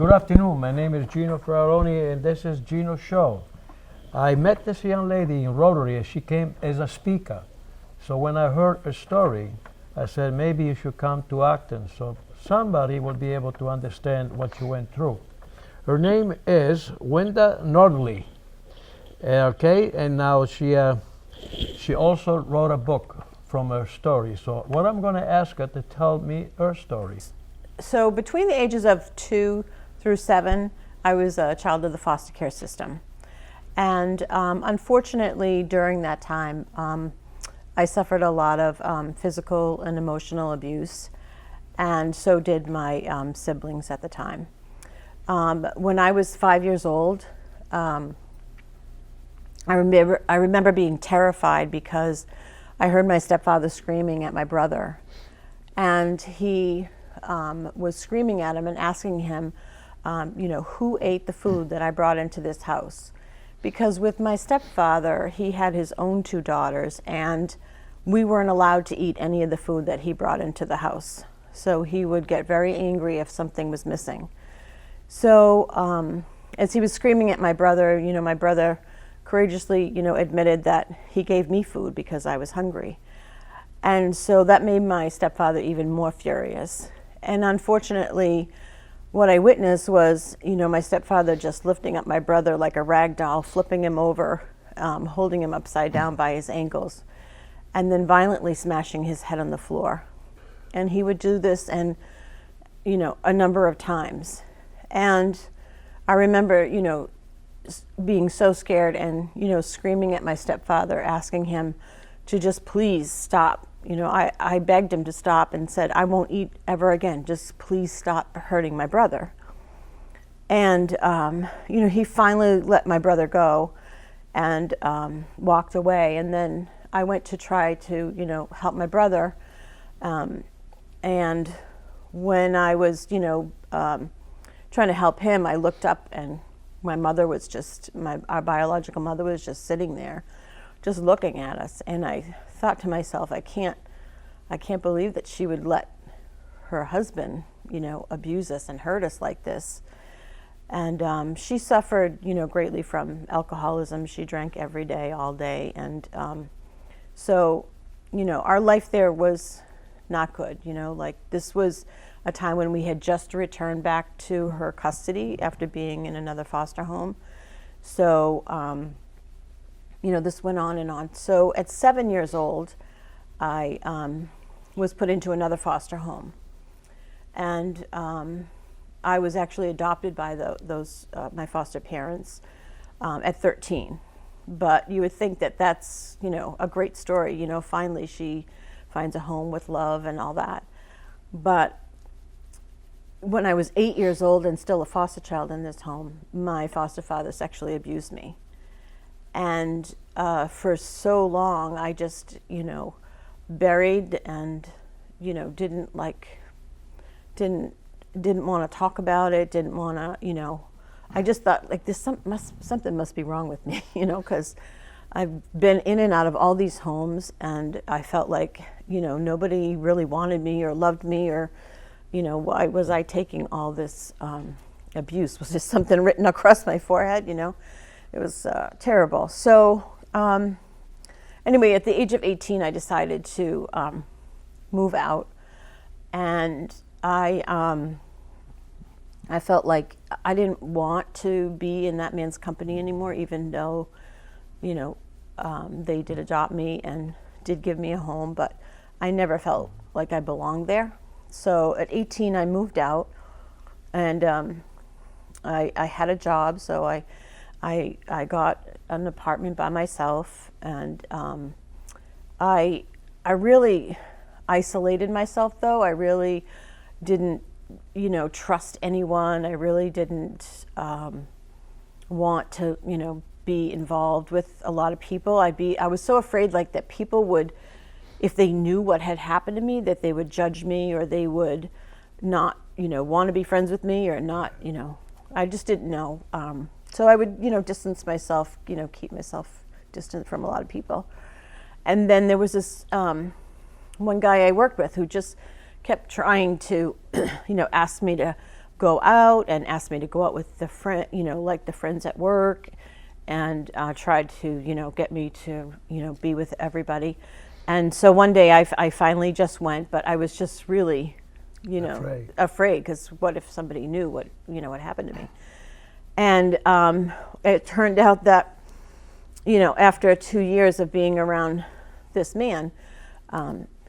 Good afternoon. My name is Gino and this is Gino's show. I met this young lady in Rotary and she came as a speaker. So when I heard her story, I said, maybe you should come to Acton so somebody will be able to understand what you went through. Her name is Wanda Nordlie. Okay, and now she also wrote a book from her story. So what I'm going to ask her to tell me her story. So between the ages of 2 through 7, I was a child of the foster care system. And unfortunately, during that time, I suffered a lot of physical and emotional abuse, and so did my siblings at the time. When I was 5 years old, I remember being terrified because I heard my stepfather screaming at my brother, and he was screaming at him and asking him, who ate the food that I brought into this house? Because with my stepfather, he had his own 2 daughters, and we weren't allowed to eat any of the food that he brought into the house. So he would get very angry if something was missing. So as he was screaming at my brother, my brother courageously, admitted that he gave me food because I was hungry. And so that made my stepfather even more furious. And unfortunately, what I witnessed was, my stepfather just lifting up my brother like a rag doll, flipping him over, holding him upside down by his ankles, and then violently smashing his head on the floor. And he would do this and, a number of times. And I remember, being so scared and, screaming at my stepfather, asking him to just please stop. I begged him to stop and said, I won't eat ever again. Just please stop hurting my brother. And, he finally let my brother go and walked away. And then I went to try to, help my brother. And when I was, trying to help him, I looked up and my mother was our biological mother was just sitting there, just looking at us. And I thought to myself, I can't believe that she would let her husband, abuse us and hurt us like this. And she suffered, greatly from alcoholism. She drank every day, all day. And so, our life there was not good, this was a time when we had just returned back to her custody after being in another foster home. So, this went on and on. So at 7 years old, I was put into another foster home. And I was actually adopted by my foster parents at 13. But you would think that that's, a great story. Finally she finds a home with love and all that. But when I was 8 years old and still a foster child in this home, my foster father sexually abused me. And for so long, I just, buried and, didn't want to talk about it, didn't want to, I just thought like something must be wrong with me, because I've been in and out of all these homes, and I felt like, nobody really wanted me or loved me, or, why was I taking all this abuse? Was just something written across my forehead, It was terrible. So anyway, at the age of 18, I decided to move out, and I felt like I didn't want to be in that man's company anymore, even though, they did adopt me and did give me a home, but I never felt like I belonged there. So at 18, I moved out, and I had a job, so I got an apartment by myself, and I really isolated myself, though. I really didn't, trust anyone. I really didn't want to, be involved with a lot of people. I was so afraid like that people would, if they knew what had happened to me, that they would judge me, or they would not, want to be friends with me, or not, I just didn't know. So I would, distance myself, keep myself distant from a lot of people. And then there was this one guy I worked with who just kept trying to, ask me to go out and asked me to go out with the friend, like the friends at work, and tried to, get me to, be with everybody. And so one day I finally just went, but I was just really, afraid, because what if somebody knew what happened to me? And it turned out that, after 2 years of being around this man,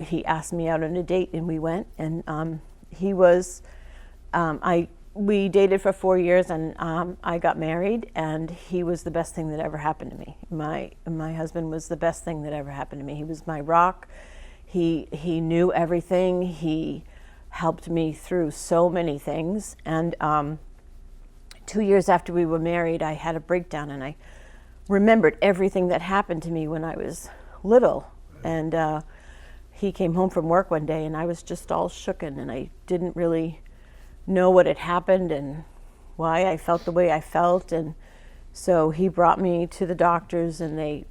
he asked me out on a date, and we went, and he was, we dated for 4 years, and I got married, and he was the best thing that ever happened to me. My husband was the best thing that ever happened to me. He was my rock. He knew everything. He helped me through so many things. And 2 years after we were married, I had a breakdown, and I remembered everything that happened to me when I was little. And he came home from work one day, and I was just all shooken, and I didn't really know what had happened and why I felt the way I felt. And so he brought me to the doctors, and they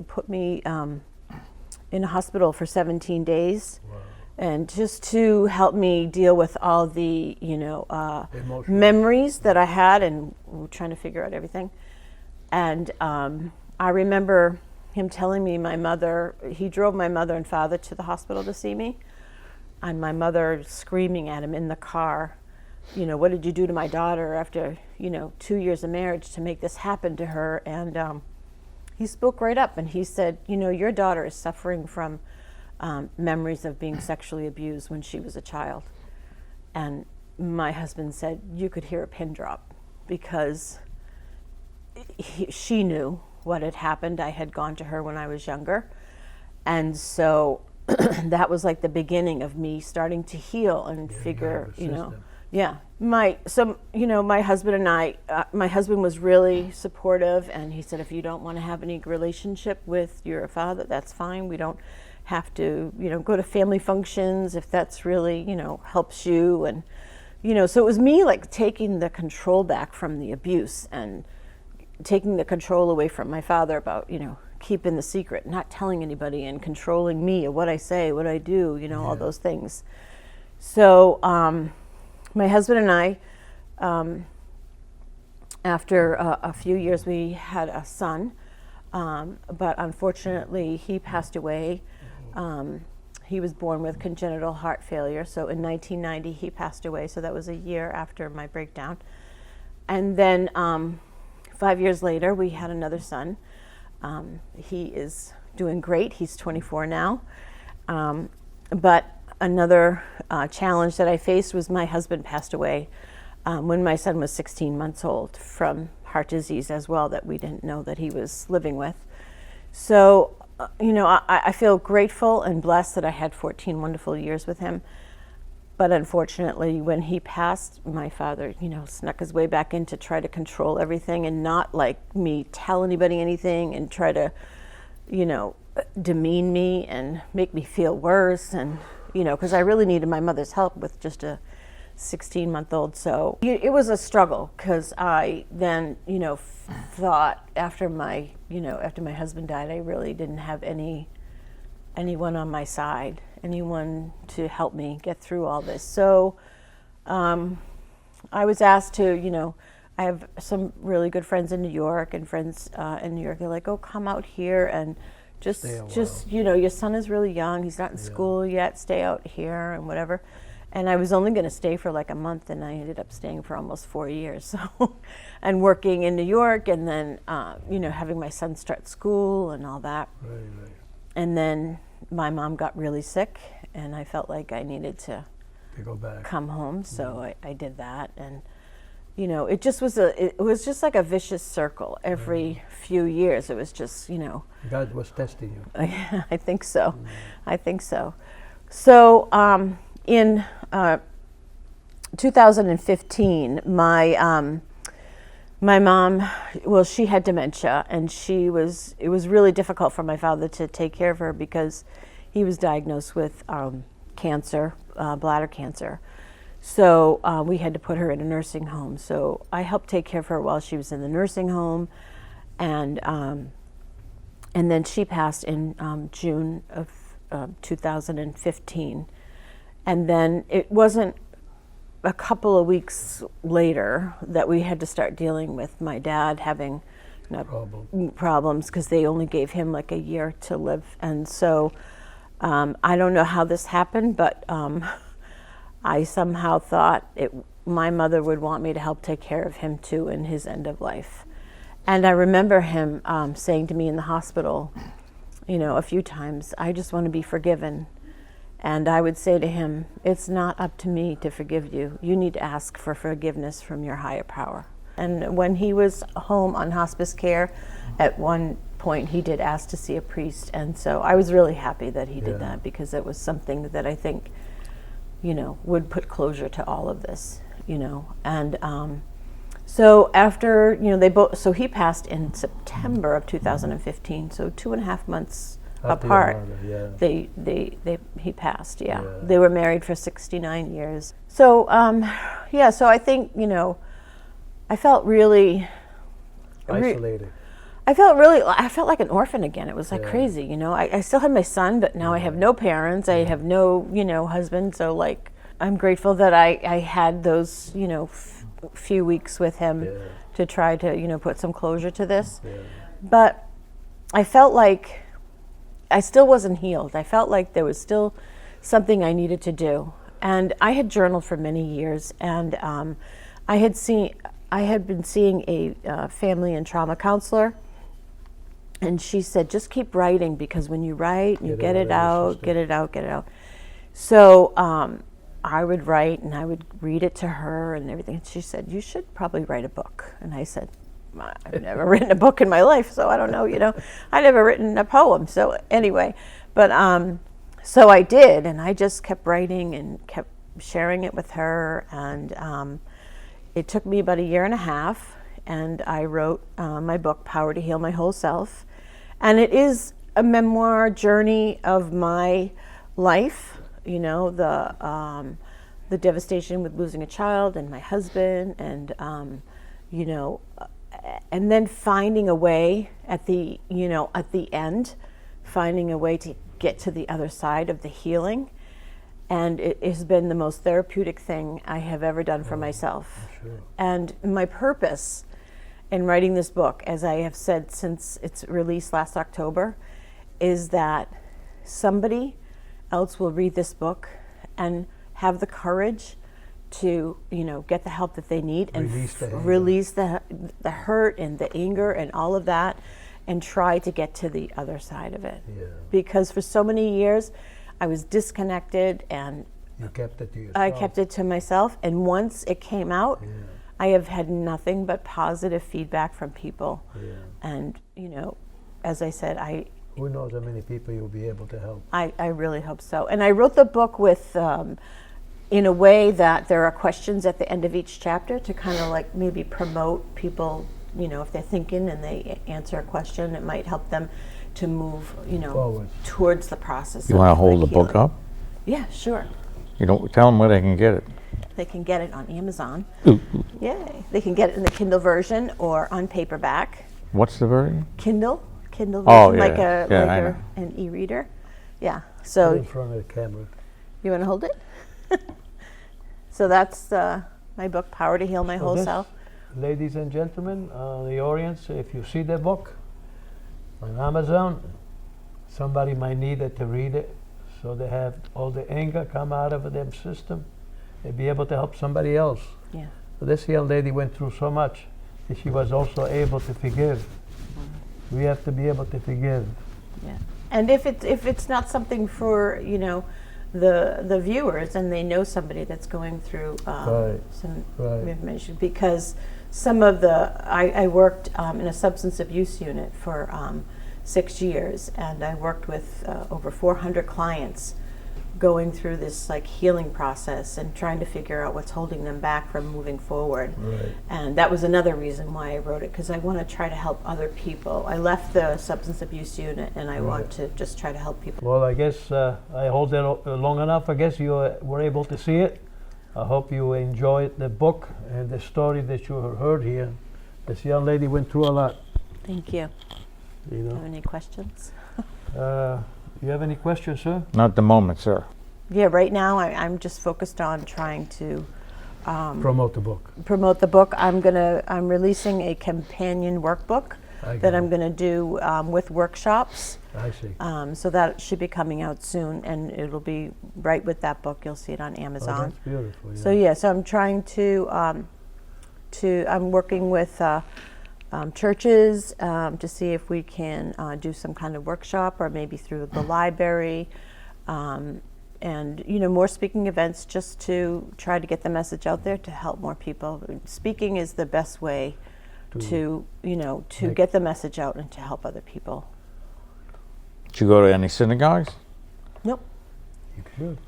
put me in a hospital for 17 days. Wow. And just to help me deal with all the memories that I had, and trying to figure out everything. And I remember him telling me he drove my mother and father to the hospital to see me, and my mother screaming at him in the car, what did you do to my daughter after 2 years of marriage to make this happen to her? And he spoke right up, and he said, your daughter is suffering from memories of being sexually abused when she was a child. And my husband said you could hear a pin drop, because she knew what had happened. I had gone to her when I was younger, and so that was like the beginning of me starting to heal and figure, my husband and I, my husband was really supportive, and he said, if you don't want to have any relationship with your father, that's fine. We don't have to, go to family functions if that's really, helps you. And, so it was me like taking the control back from the abuse, and taking the control away from my father about, keeping the secret, not telling anybody, and controlling me, or what I say, what I do, all those things. So my husband and I, after a few years, we had a son, but unfortunately he passed away. He was born with congenital heart failure, so in 1990 he passed away, so that was a year after my breakdown. And then 5 years later, we had another son. He is doing great. He's 24 now. But another challenge that I faced was my husband passed away when my son was 16 months old from heart disease as well, that we didn't know that he was living with. So, I feel grateful and blessed that I had 14 wonderful years with him. But unfortunately, when he passed, my father, snuck his way back in to try to control everything, and not like me tell anybody anything, and try to, demean me and make me feel worse. And, because I really needed my mother's help with just a 16-month-old. So it was a struggle, because I then, thought after my husband died, I really didn't have anyone on my side, anyone to help me get through all this. So I was asked to, I have some really good friends in New York, and friends in New York, they're like, oh, come out here and just your son is really young, he's not in school yet, stay out here and whatever. And I was only going to stay for like a month, and I ended up staying for almost 4 years. So, and working in New York, and then having my son start school and all that. Right. And then my mom got really sick, and I felt like I needed to go back, come home. So I did that, and it just was it was just like a vicious circle. Every few years, it was just God was testing you. I think so. I think so. So in 2015, my mom, well, she had dementia, and it was really difficult for my father to take care of her, because he was diagnosed with cancer, bladder cancer. So we had to put her in a nursing home. So I helped take care of her while she was in the nursing home, and then she passed in June of 2015. And then it wasn't a couple of weeks later that we had to start dealing with my dad having problems because they only gave him like a year to live. And so I don't know how this happened, but I somehow thought my mother would want me to help take care of him too in his end of life. And I remember him saying to me in the hospital, you know, a few times, I just want to be forgiven. And I would say to him, it's not up to me to forgive you. You need to ask for forgiveness from your higher power. And when he was home on hospice care, at one point he did ask to see a priest. And so I was really happy that he did that, because it was something that I think, you know, would put closure to all of this, you know. And so after, you know, so he passed in September of 2015, so 2.5 months apart. He passed. They were married for 69 years. So so I think, you know, I felt really isolated. I felt like an orphan again. It was like crazy, you know. I still had my son, but now I have no parents. I have no, you know, husband. So like, I'm grateful that I had those, you know, few weeks with him to try to, you know, put some closure to this. But I felt like I still wasn't healed. I felt like there was still something I needed to do. And I had journaled for many years, and I had been seeing a family and trauma counselor, and she said, just keep writing, because when you write, you get it out. So I would write, and I would read it to her and everything. And she said, you should probably write a book. And I said, I've never written a book in my life, so I don't know, you know. I'd never written a poem, so anyway. But so I did, and I just kept writing and kept sharing it with her. And it took me about 1.5 years, and I wrote my book, Power to Heal My Whole Self. And it is a memoir journey of my life, you know, the devastation with losing a child and my husband, and you know, and then finding a way at the end, finding a way to get to the other side of the healing. And it has been the most therapeutic thing I have ever done for myself. Sure. And my purpose in writing this book, as I have said since its release last October, is that somebody else will read this book and have the courage to, you know, get the help that they need and release the hurt and the anger and all of that, and try to get to the other side of it. Because for so many years I was disconnected, and you kept it to yourself. I kept it to myself, and once it came out, I have had nothing but positive feedback from people. And, you know, as I said, who knows how many people you'll be able to help. I really hope so. And I wrote the book with in a way that there are questions at the end of each chapter to kind of like maybe promote people, you know, if they're thinking and they answer a question, it might help them to move, you know, forward towards the process. You want to hold the book up? Yeah, sure. You don't tell them where they can get it. They can get it on Amazon. Yay. They can get it in the Kindle version or on paperback. What's the version? Kindle version, like an e-reader. Yeah. So in front of the camera. You want to hold it? So that's my book, Power to Heal My Whole Self. Ladies and gentlemen, the audience, if you see the book on Amazon, somebody might need it to read it, so they have all the anger come out of their system. They'll be able to help somebody else. Yeah. So this young lady went through so much that she was also able to forgive. We have to be able to forgive. Yeah. And if it's not something for, you know, the viewers, and they know somebody that's going through some information, because some of I worked in a substance abuse unit for 6 years, and I worked with over 400 clients going through this like healing process and trying to figure out what's holding them back from moving forward. And that was another reason why I wrote it, because I want to try to help other people. I left the substance abuse unit, and I want to just try to help people. Well, I guess I hold it long enough. I guess you were able to see it. I hope you enjoyed the book and the story that you heard here. This young lady went through a lot. Thank you. You know. Have any questions? You have any questions, sir? Not at the moment, sir. Yeah, right now I'm just focused on trying to Promote the book. promote the book. I'm releasing a companion workbook I that got I'm it. going to do with workshops. I see. So that should be coming out soon, and it'll be right with that book. You'll see it on Oh, Amazon. that's beautiful. Yeah. So yeah, so I'm trying to I'm working with churches to see if we can do some kind of workshop, or maybe through the library, and more speaking events, just to try to get the message out there to help more people. Speaking is the best way to make- get the message out and to help other people. Did you go to any synagogues? Nope, You should.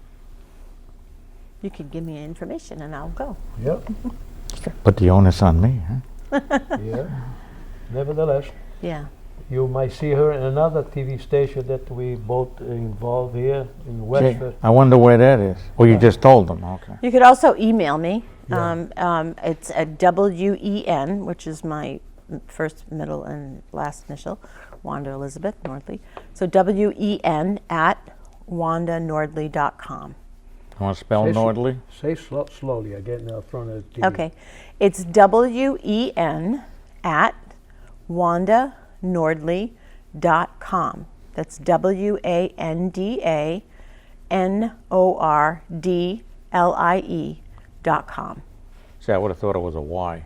you can give me information and I'll go. Yep. Put the onus on me, huh? Yeah. Nevertheless, Yeah. you might see her in another TV station that we both involved here in Gee, Westford. I wonder where that is. Oh, you just told them, okay. You could also email me. Yeah. It's at WEN, which is my first, middle, and last initial, Wanda Elizabeth Nordlie. So WEN at WandaNordlie.com. You want to spell Say so- Nordlie? Say slowly. I get in front of the TV. Okay. It's WEN at WandaNordlie.com. That's WandaNordlie.com. See, I would have thought it was a Y.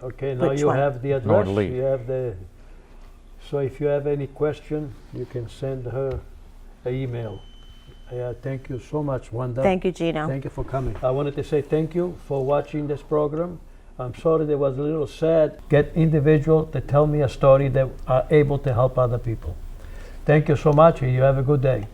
Okay, now Which you one? have the address. Nordlie. You have the. So if you have any question, you can send her an email. Thank you so much, Wanda. Thank you, Gino. Thank you for coming. I wanted to say thank you for watching this program. I'm sorry that was a little sad. Get individual to tell me a story that are able to help other people. Thank you so much, and you have a good day.